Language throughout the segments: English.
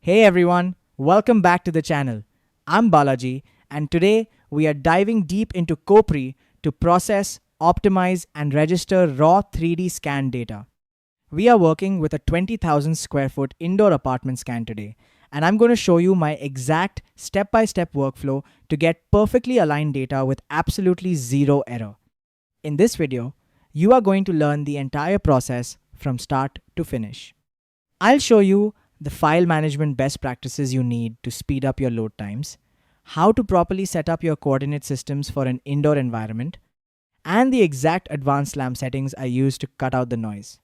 Hey everyone, welcome back to the channel. I'm Balaji, and today we are diving deep into CoPre to process, optimize, and register raw 3D scan data. We are working with a 20,000 square foot indoor apartment scan today, and I'm going to show you my exact step-by-step workflow to get perfectly aligned data with absolutely zero error. In this video, you are going to learn the entire process from start to finish. I'll show you the file management best practices you need to speed up your load times, how to properly set up your coordinate systems for an indoor environment, and the exact advanced SLAM settings I use to cut out the noise.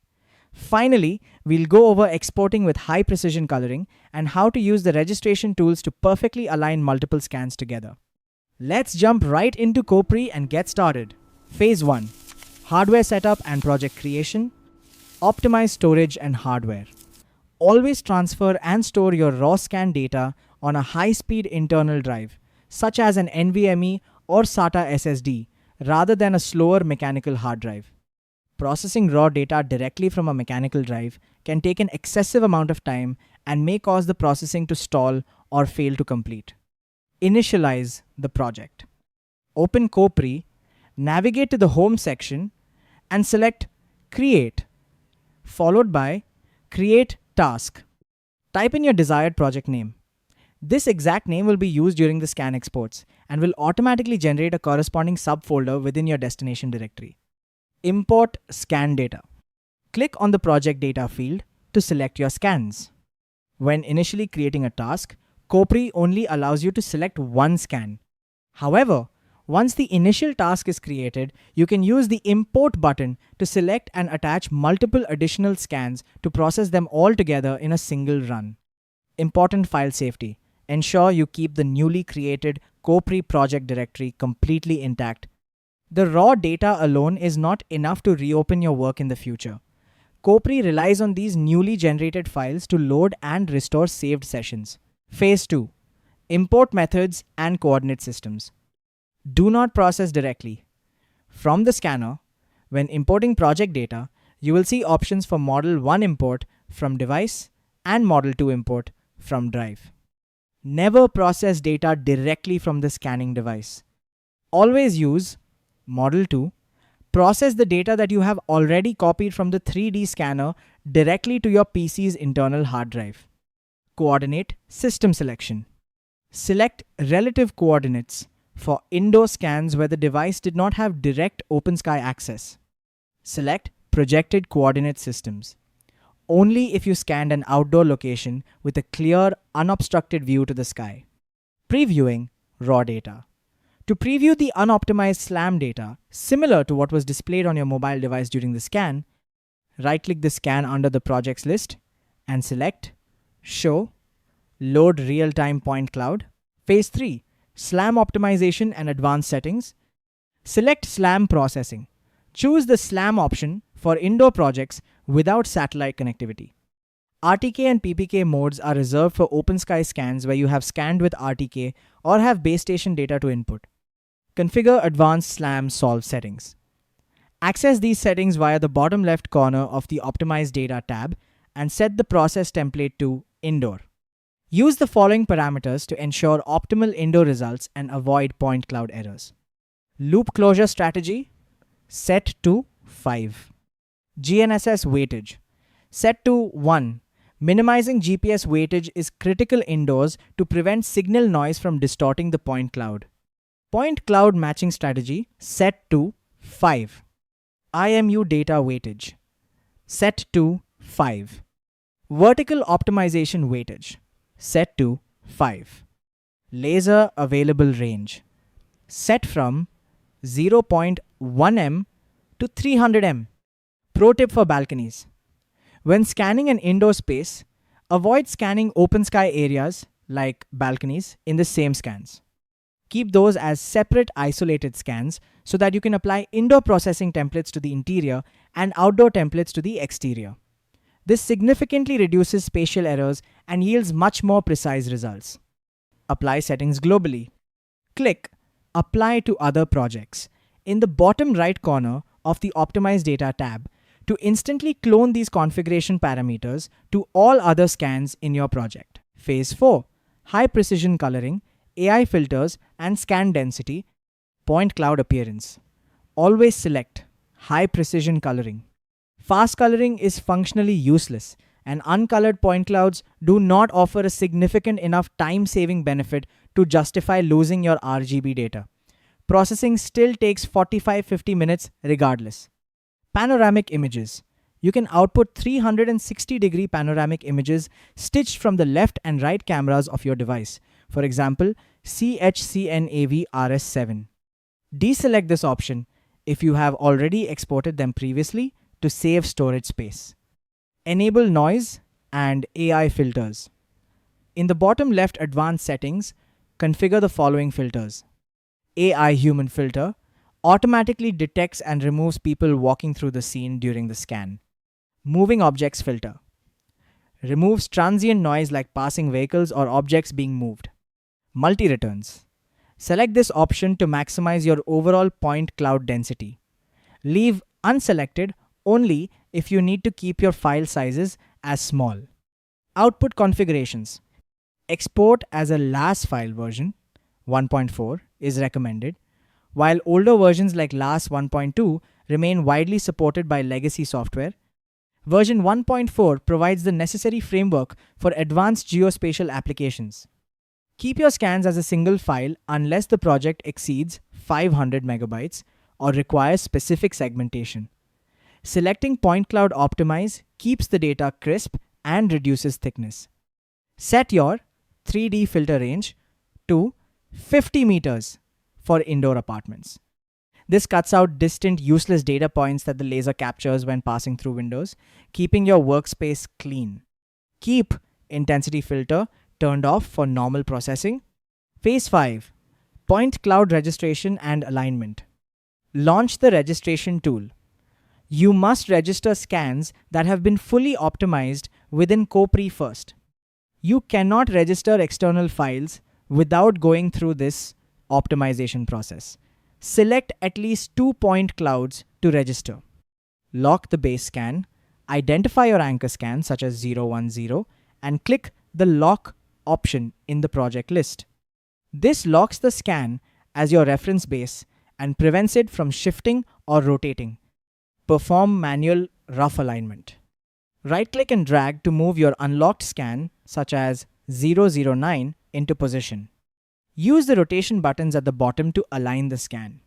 Finally, we'll go over exporting with high precision coloring and how to use the registration tools to perfectly align multiple scans together. Let's jump right into CoPre and get started. Phase 1. Hardware setup and project creation. Optimize storage and hardware. Always transfer and store your raw scan data on a high-speed internal drive, such as an NVMe or SATA SSD, rather than a slower mechanical hard drive. Processing raw data directly from a mechanical drive can take an excessive amount of time and may cause the processing to stall or fail to complete. Initialize the project. Open CoPre, navigate to the Home section, and select Create, followed by Create Task. Type in your desired project name. This exact name will be used during the scan exports and will automatically generate a corresponding subfolder within your destination directory. Import scan data. Click on the project data field to select your scans. When initially creating a task, CoPre only allows you to select one scan. However, once the initial task is created, you can use the Import button to select and attach multiple additional scans to process them all together in a single run. Important file safety. Ensure you keep the newly created CoPre project directory completely intact. The raw data alone is not enough to reopen your work in the future. CoPre relies on these newly generated files to load and restore saved sessions. Phase 2. Import methods and coordinate systems. Do not process directly. From the scanner, when importing project data, you will see options for Model 1 import from device and Model 2 import from drive. Never process data directly from the scanning device. Always use Model 2. Process the data that you have already copied from the 3D scanner directly to your PC's internal hard drive. Coordinate system selection. Select relative coordinates for indoor scans where the device did not have direct OpenSky access. Select projected coordinate systems. Only if you scanned an outdoor location with a clear, unobstructed view to the sky. Previewing raw data. To preview the unoptimized SLAM data, similar to what was displayed on your mobile device during the scan, right-click the scan under the projects list and select Show, Load Real-Time Point Cloud. Phase 3. SLAM optimization and advanced settings. Select SLAM processing. Choose the SLAM option for indoor projects without satellite connectivity. RTK and PPK modes are reserved for OpenSky scans where you have scanned with RTK or have base station data to input. Configure advanced SLAM solve settings. Access these settings via the bottom left corner of the Optimize Data tab and set the process template to Indoor. Use the following parameters to ensure optimal indoor results and avoid point cloud errors. Loop closure strategy, set to 5. GNSS weightage, set to 1. Minimizing GPS weightage is critical indoors to prevent signal noise from distorting the point cloud. Point cloud matching strategy, set to 5. IMU data weightage, set to 5. Vertical optimization weightage, set to 5. Laser available range, set from 0.1 m to 300 m. Pro tip for balconies. When scanning an indoor space, avoid scanning OpenSky areas like balconies in the same scans. Keep those as separate isolated scans so that you can apply indoor processing templates to the interior and outdoor templates to the exterior. This significantly reduces spatial errors and yields much more precise results. Apply settings globally. Click Apply to Other Projects in the bottom right corner of the Optimize Data tab to instantly clone these configuration parameters to all other scans in your project. Phase 4. High precision coloring, AI filters and scan density, point cloud appearance. Always select high precision coloring. Fast coloring is functionally useless, and uncolored point clouds do not offer a significant enough time-saving benefit to justify losing your RGB data. Processing still takes 45-50 minutes regardless. Panoramic images. You can output 360-degree panoramic images stitched from the left and right cameras of your device. For example, CHCNAV RS7. Deselect this option if you have already exported them previously to save storage space. Enable noise and AI filters. In the bottom left advanced settings, configure the following filters. AI human filter automatically detects and removes people walking through the scene during the scan. Moving objects filter removes transient noise like passing vehicles or objects being moved. Multi-returns. Select this option to maximize your overall point cloud density. Leave unselected only if you need to keep your file sizes as small. Output configurations. Export as a LAS file version 1.4 is recommended, while older versions like LAS 1.2 remain widely supported by legacy software. Version 1.4 provides the necessary framework for advanced geospatial applications. Keep your scans as a single file unless the project exceeds 500 megabytes or requires specific segmentation. Selecting Point Cloud Optimize keeps the data crisp and reduces thickness. Set your 3D filter range to 50 meters for indoor apartments. This cuts out distant, useless data points that the laser captures when passing through windows, keeping your workspace clean. Keep intensity filter turned off for normal processing. Phase 5. Point cloud registration and alignment. Launch the registration tool. You must register scans that have been fully optimized within CoPre first. You cannot register external files without going through this optimization process. Select at least 2 point clouds to register. Lock the base scan, identify your anchor scan such as 010, and click the lock option in the project list. This locks the scan as your reference base and prevents it from shifting or rotating. Perform manual rough alignment. Right-click and drag to move your unlocked scan, such as 009, into position. Use the rotation buttons at the bottom to align the scan.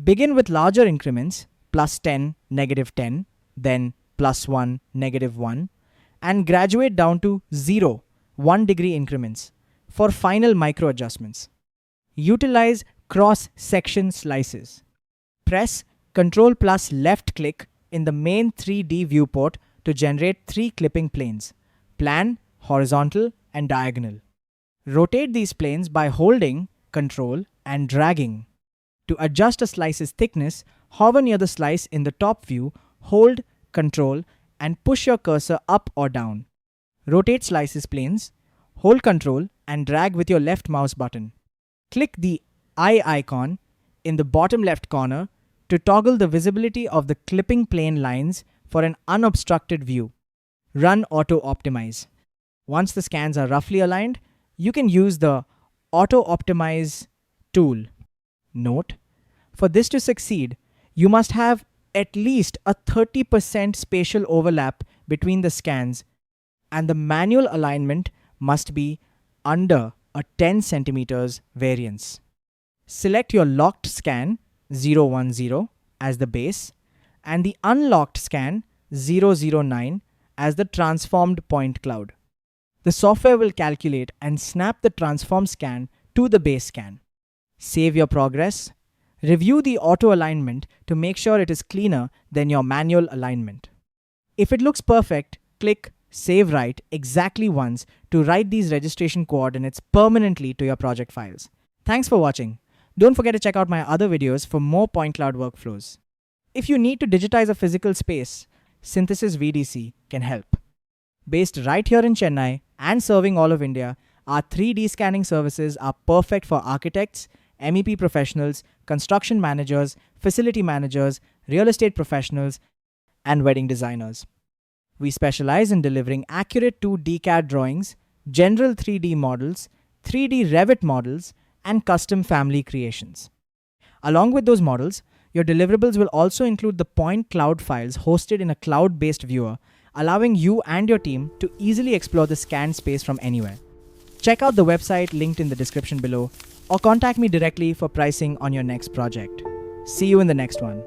Begin with larger increments, +10, -10, then +1, -1, and graduate down to 0, 1 degree increments for final micro adjustments. Utilize cross-section slices. Press Ctrl+ left click in the main 3D viewport to generate 3 clipping planes: plan, horizontal, and diagonal. Rotate these planes by holding Ctrl and dragging. To adjust a slice's thickness, hover near the slice in the top view, hold Ctrl, and push your cursor up or down. Rotate slices planes, hold Ctrl, and drag with your left mouse button. Click the eye icon in the bottom left corner to toggle the visibility of the clipping plane lines for an unobstructed view. Run Auto Optimize. Once the scans are roughly aligned, you can use the Auto Optimize tool. Note: for this to succeed, you must have at least a 30% spatial overlap between the scans, and the manual alignment must be under a 10 centimeters variance. Select your locked scan 010 as the base and the unlocked scan 009 as the transformed point cloud. The software will calculate and snap the transformed scan to the base scan. Save your progress. Review the auto alignment to make sure it is cleaner than your manual alignment. If it looks perfect, click Save Write exactly once to write these registration coordinates permanently to your project files. Thanks for watching. Don't forget to check out my other videos for more point cloud workflows. If you need to digitize a physical space, Synthesis VDC can help. Based right here in Chennai and serving all of India, our 3D scanning services are perfect for architects, MEP professionals, construction managers, facility managers, real estate professionals, and wedding designers. We specialize in delivering accurate 2D CAD drawings, general 3D models, 3D Revit models, and custom family creations. Along with those models, your deliverables will also include the point cloud files hosted in a cloud-based viewer, allowing you and your team to easily explore the scanned space from anywhere. Check out the website linked in the description below, or contact me directly for pricing on your next project. See you in the next one.